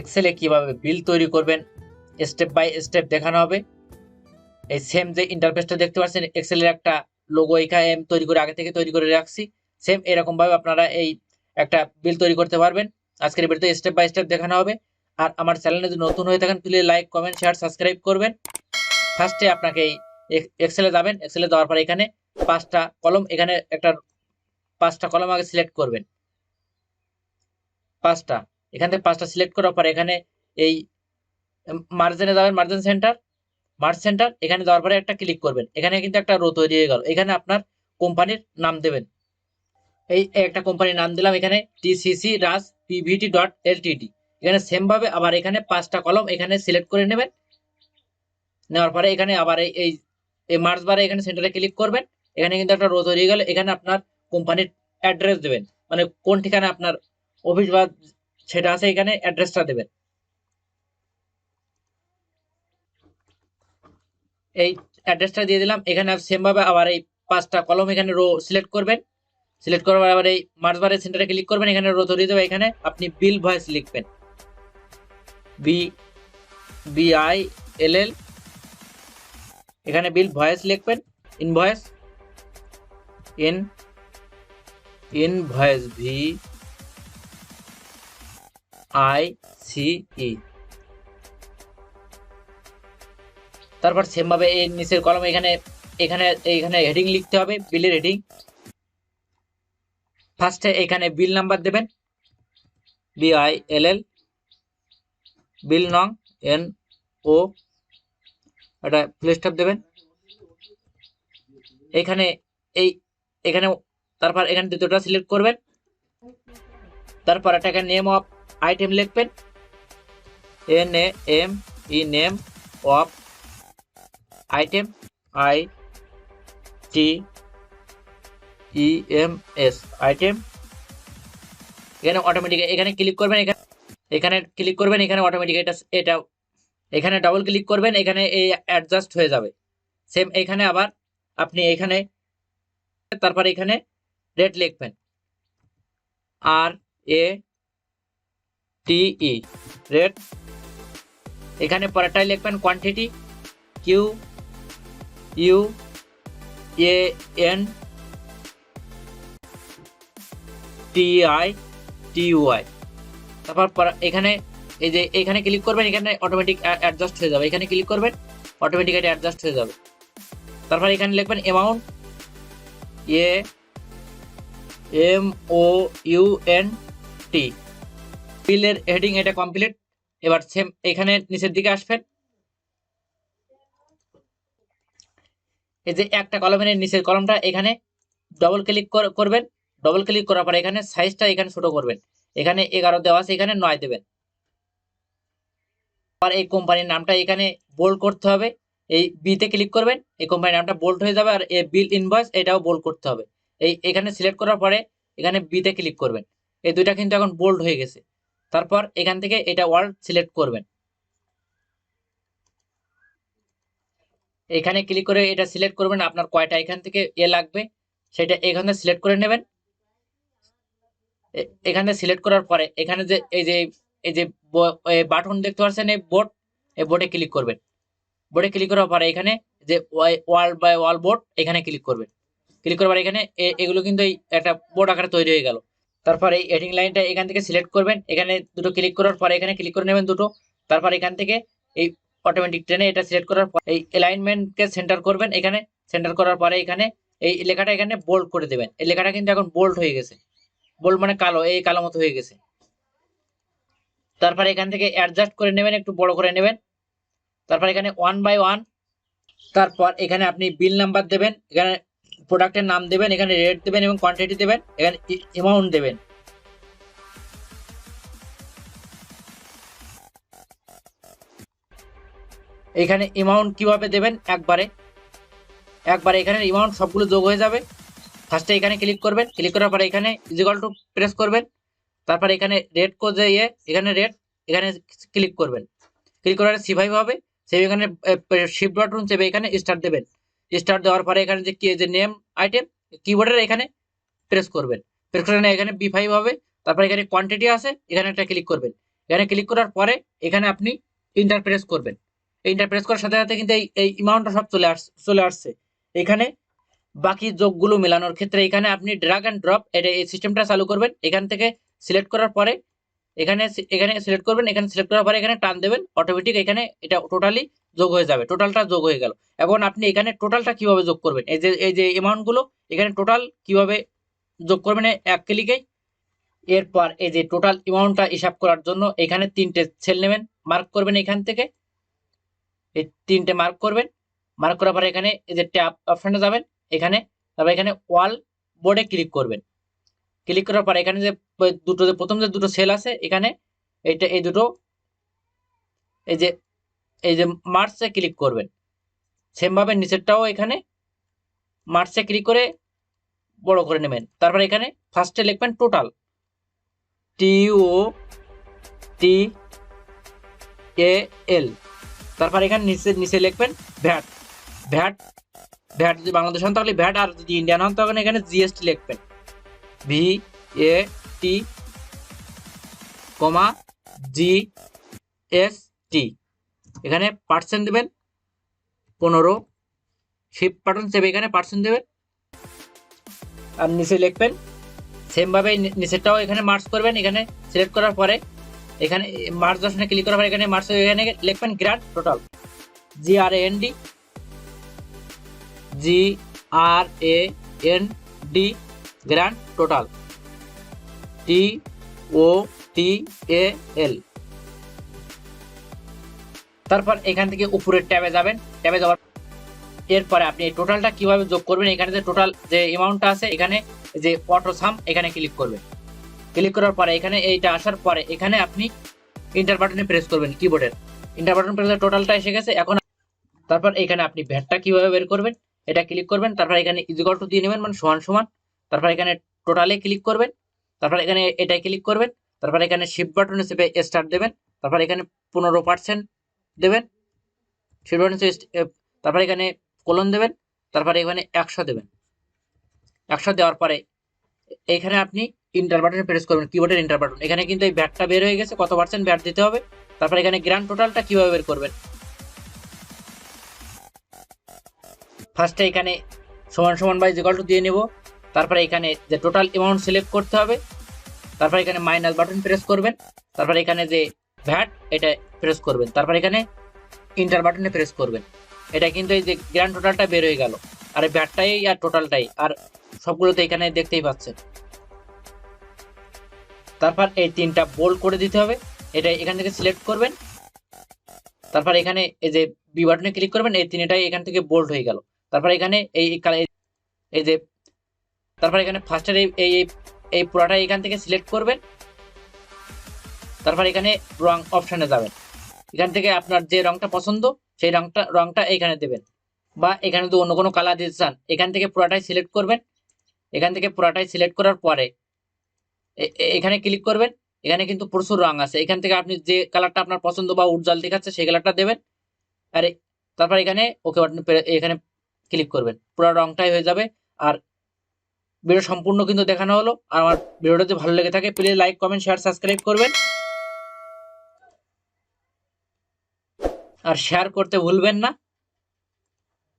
এক্সেলে কিভাবে বিল তৈরি করবেন স্টেপ বাই স্টেপ দেখানো হবে। এই সেম যে ইন্টারফেসটা দেখতে পাচ্ছেন এক্সেলের একটা লোগো এখানে আমি তৈরি করে আগে থেকে তৈরি করে রাখছি, সেম এরকম ভাবে আপনারা এই একটা বিল তৈরি করতে পারবেন। আজকের ভিডিওতে স্টেপ বাই স্টেপ দেখানো হবে। আর আমার চ্যানেলে যদি নতুন হয়ে থাকেন please like comment share subscribe করবেন। ফার্স্টে আপনাকে এই এক্সেলে যাবেন, এক্সেলে যাওয়ার পর এখানে পাঁচটা কলম, এখানে একটা পাঁচটা কলম আগে সিলেক্ট করবেন। পাঁচটা এখান থেকে পাঁচটা সিলেক্ট করার পর এখানে এই মার্জিনে যাবেন, মার্জিন সেন্টার, মার্জ সেন্টার, এখানে যাওয়ার পরে একটা ক্লিক করবেন। এখানে কিন্তু একটা রো তৈরি হয়ে গেল। এখানে আপনার কোম্পানির নাম দেবেন। এই একটা কোম্পানির নাম দিলাম এখানে টিসিসি রাজ পিভিটি ডট এলটিডি। এখানে সেম ভাবে আবার এখানে পাঁচটা কলম এখানে সিলেক্ট করে নেবেন। নেওয়ার পরে এখানে আবার এই মার্জ বারে এখানে সেন্টারে ক্লিক করবেন। এখানে কিন্তু একটা রো তৈরি হয়ে গেল। এখানে আপনার কোম্পানির অ্যাড্রেস দেবেন, মানে কোন ঠিকানা আপনার অফিস বা সেটা আছে, এখানে অ্যাড্রেসটা দেবেন। এই অ্যাড্রেসটা দিয়ে দিলাম। এখানে সেম ভাবে আবার এই পাঁচটা কলম এখানে রো সিলেক্ট করবেন। সিলেক্ট করার পর আবার এই মার্জ বারের সেন্টারে ক্লিক করবেন। এখানে রো তৈরি দেবে। এখানে আপনি বিল ভয়েস লিখবেন, বি বিআই এল এল, এখানে বিল ভয়েস লিখবেন। Invoice, invoice V I C E. তারপর সেম ভাবে এই নিচের কলম এখানে এখানে এখানে হেডিং লিখতে হবে, বিলের হেডিং। ফার্স্টে এখানে বিল নাম্বার দেবেন, BILL, বিল নং NO, এটা ফুল স্টপ দেবেন। এখানে এই এখানে তারপর এখানে দ্বিতীয়টা সিলেক্ট করবেন। তারপর এটাকে নেম অফ আইটেম লিখবেন, NAME, name of item, ITEMS, item. এখানে অটোমেটিক এখানে ক্লিক করবেন, এখানে ক্লিক করবেন, এখানে অটোমেটিক এটা এখানে ডাবল ক্লিক করবেন, এখানে এই অ্যাডজাস্ট হয়ে যাবে। সেম এখানে আবার আপনি এখানে তারপর এখানে রেট লিখবেন, RATE, রেট। এখানে পরেরটাই লিখবেন কোয়ান্টিটি, QUANTITY। তারপর এখানে এই যে এখানে ক্লিক করবেন, এখানে অটোমেটিক অ্যাডজাস্ট হয়ে যাবে। এখানে ক্লিক করবেন, অটোমেটিক এটা অ্যাডজাস্ট হয়ে যাবে। তারপর এখানে লিখবেন অ্যামাউন্ট, AMOUNT। বিলের হেডিং এটা কমপ্লিট। এবার সেম এখানে নিচের দিকে আসবেন। এই যে একটা কলমের নিচের কলমটা এখানে ডবল ক্লিক করবেন। ডবল ক্লিক করার পর এখানে সাইজটা এখানে ছোট করবেন। এখানে 11 দেওয়া আছে, এখানে 9 দেবেন। আর এই কোম্পানির নামটা এখানে বোল্ড করতে হবে। এই বিতে ক্লিক করবেন, এই কোম্পানির নামটা বোল্ড হয়ে যাবে। আর এই বিল ইনভয়েস এটাও বোল্ড করতে হবে। এখানে সিলেক্ট করার পরে এখানে বিতে ক্লিক করবেন। এই দুইটা কিন্তু এখন বোল্ড হয়ে গেছে। তারপর এখান থেকে এটা ওয়ার্ড সিলেক্ট করবেন। এখানে ক্লিক করে এটা সিলেক্ট করবেন। আপনার কয়টা এখান থেকে লাগবে সেটা এখানে সিলেক্ট করে নেবেন। এখানে সিলেক্ট করার পরে এখানে যে এই যে বাটন দেখতে পাচ্ছেন, এই বোর্ড, এই বোর্ডে ক্লিক করবেন। বোর্ডে ক্লিক করার পরে এখানে যে ওয়াল বাই ওয়াল বোর্ড, এখানে ক্লিক করবেন। ক্লিক করার পরে এখানে এগুলো কিন্তু এই একটা বোর্ড আকারে তৈরি হয়ে গেল। তারপর এই হেডিং লাইনটা এখান থেকে সিলেক্ট করবেন। এখানে দুটো ক্লিক করার পরে এখানে ক্লিক করে নেবেন দুটো। তারপর এখান থেকে এই অটোমেটিক ট্রেনে এটা সিলেক্ট করার পর এই অ্যালাইনমেন্টকে সেন্টার করবেন। এখানে সেন্টার করার পরে এখানে এই লেখাটা এখানে বোল্ড করে দেবেন। এই লেখাটা কিন্তু এখন বোল্ড হয়ে গেছে। বোল্ড মানে কালো, এই কালো মতো হয়ে গেছে। তারপর এখান থেকে অ্যাডজাস্ট করে নেবেন, একটু বড় করে নেবেন। তারপর এখানে 1 বাই 1। তারপর এখানে আপনি বিল নাম্বার দেবেন, এখানে প্রোডাক্টের নাম দেবেন, এখানে রেট দেবেন এবং কোয়ান্টিটি দেবেন, এখানে অ্যামাউন্ট দেবেন। এখানে অ্যামাউন্ট কিভাবে দেবেন, একবারে এখানে অ্যামাউন্ট সবগুলো যোগ হয়ে যাবে। ফার্স্টে এখানে ক্লিক করবেন, ক্লিক করার পরে এখানে ইকুয়াল টু প্রেস করবেন। তারপর এখানে রেট কোজে এখানে রেট, এখানে ক্লিক করবেন। ক্লিক করার সিভাই হবে, সেই এখানে শিফট বাটন চেপে এখানে স্টার্ট দেবেন। স্টার্ট দেওয়ার পরে এখানে যে নেম আইটেম কিবোর্ডের এখানে প্রেস করবেন। প্রেস করে এখানে B5 হবে। তারপর এখানে কোয়ান্টিটি আছে, এখানে একটা ক্লিক করবেন। এখানে ক্লিক করার পরে এখানে আপনি ইন্টার প্রেস করবেন। ইন্টার প্রেস করার সাথে সাথে কিন্তু এই অ্যামাউন্টটা সব চলে আসছে। এখানে বাকি যোগগুলো মেলানোর ক্ষেত্রে এখানে আপনি ড্র্যাগ এন্ড ড্রপ এই সিস্টেমটা চালু করবেন। এখান থেকে সিলেক্ট করার পরে এখানে সিলেক্ট করবেন, এখানে সিলেক্ট করার পরে এখানে টান দেবেন, অটোমেটিক এখানে এটা টোটালি যোগ হয়ে যাবে, টোটালটা যোগ হয়ে গেল। এখন আপনি এখানে টোটালটা কিভাবে যোগ করবেন, এই যে অ্যামাউন্ট গুলো এখানে টোটাল কিভাবে যোগ করবেন এক ক্লিকেই। এরপর এই যে টোটাল অ্যামাউন্টটা হিসাব করার জন্য এখানে 3টে সেল নেবেন, মার্ক করবেন এখান থেকে, এই 3টে মার্ক করবেন। মার্ক করার পরে এখানে এই যে ট্যাব অপশনে যাবেন, এখানে তারপর এখানে ওয়াল বোর্ডে ক্লিক করবেন। ক্লিক করার পরে এখানে যে প্রথম যে দুটো সেল আছে এখানে এই দুটো এই যে মার্চে ক্লিক করবেন। সেম ভাবে নিচেরটাও এখানে মার্চে ক্লিক করে বড় করে নেবেন। তারপর এখানে ফার্স্টে লিখবেন টোটাল, TOTAL। তারপর এখানে নিচে লিখবেন ভ্যাট। ভ্যাট ভ্যাট যদি বাংলাদেশ হন তাহলে ভ্যাট, আর যদি ইন্ডিয়ান হন তখন এখানে জিএসটি লিখবেন, VAT, GST। এখানে পার্সেন্ট দেবেন 15, শিফট বাটন চেপে এখানে পার্সেন্ট দেবেন আর নিচে লিখবেন। সেম ভাবে নিচেরটাও এখানে মার্চ করবেন। এখানে সিলেক্ট করার পরে এখানে মার্চ অপশনে ক্লিক করার পরে এখানে মার্চ এখানে লিখবেন grand total, GRAND grand total, TOTAL। তারপর এখান থেকে উপরের ট্যাবে যাবেন, ট্যাবে যাওয়ার এরপরে আপনি এই টোটালটা কিভাবে যোগ করবেন, এখানে যে টোটাল যে অ্যামাউন্টটা আছে এখানে যে অটো সাম এখানে ক্লিক করবেন। ক্লিক করার পরে এখানে এইটা আসার পরে এখানে আপনি ইন্টার বাটনে প্রেস করবেন, কিবোর্ডের ইন্টার বাটন প্রেস করে টোটালটা এসে গেছে। এখন তারপর এখানে আপনি ভ্যাটটা কিভাবে বের করবেন এটা ক্লিক করবেন। তারপর এখানে ইকুয়াল টু দিয়ে নেবেন, মানে সমান সমান। তারপর এখানে টোটালে ক্লিক করবেন। তারপর এখানে এটাই ক্লিক করবেন। তারপর এখানে শিফট বাটনে চেপে স্টার্ট দেবেন। তারপর এখানে 15% দেবেন, শিফট বাটনে তারপর এখানে কোলন দেবেন। তারপরে এখানে 100 দেবেন। 100 দেওয়ার পরে এখানে আপনি ইন্টার বাটনে প্রেস করবেন, কিবোর্ডের ইন্টার বাটন। এখানে কিন্তু এই ভ্যাটটা বের হয়ে গেছে, কত পার্সেন্ট ভ্যাট দিতে হবে। তারপর এখানে গ্র্যান্ড টোটালটা কিভাবে বের করবেন, ফার্স্টে এখানে সমান সমান বাই ইকুয়াল টু দিয়ে নেব। তারপরে এখানে যে টোটাল অ্যামাউন্ট সিলেক্ট করতে হবে। তারপর এখানে মাইনাস বাটন প্রেস করবেন। তারপর এখানে যে ভ্যাট এটা প্রেস করবেন। তারপর এখানে ইন্টার বাটনে প্রেস করবেন। এটা কিন্তু এই যে গ্র্যান্ড টোটালটা বের হয়ে গেল, আর এই ভ্যাটটাই আর টোটালটাই আর সবগুলোতে এখানে দেখতেই পাচ্ছেন। তারপর এই 3টা বোল্ড করে দিতে হবে, এটা এখান থেকে সিলেক্ট করবেন। তারপর এখানে এই যে বি বাটনে ক্লিক করবেন, এই 3টাই এখান থেকে বোল্ড হয়ে গেল। তারপর এখানে এই যে তারপর এখানে ফার্স্টের এই পুরাটা এখান থেকে সিলেক্ট করবেন। তারপর এখানে রং অপশনে যাবেন, এখান থেকে আপনার যে রংটা পছন্দ সেই রংটা এখানে দেবেন, বা এখানে যদি অন্য কোনো কালার দিতে চান এখান থেকে পুরাটাই সিলেক্ট করবেন। এখান থেকে পুরাটাই সিলেক্ট করার পরে এখানে ক্লিক করবেন। এখানে কিন্তু প্রচুর রং আছে, এখান থেকে আপনি যে কালারটা আপনার পছন্দ বা উজ্জ্বল দেখাচ্ছে সেই কালারটা দেবেন। আর তারপর এখানে ওকে বাটন এখানে ক্লিক করবেন, পুরো রংটাই হয়ে যাবে। আর ভিডিও সম্পূর্ণ কিন্তু দেখানো হলো। আর আমার ভিডিওটা যদি ভালো লেগে থাকে please like, comment, share, subscribe করবেন আর শেয়ার করতে ভুলবেন না।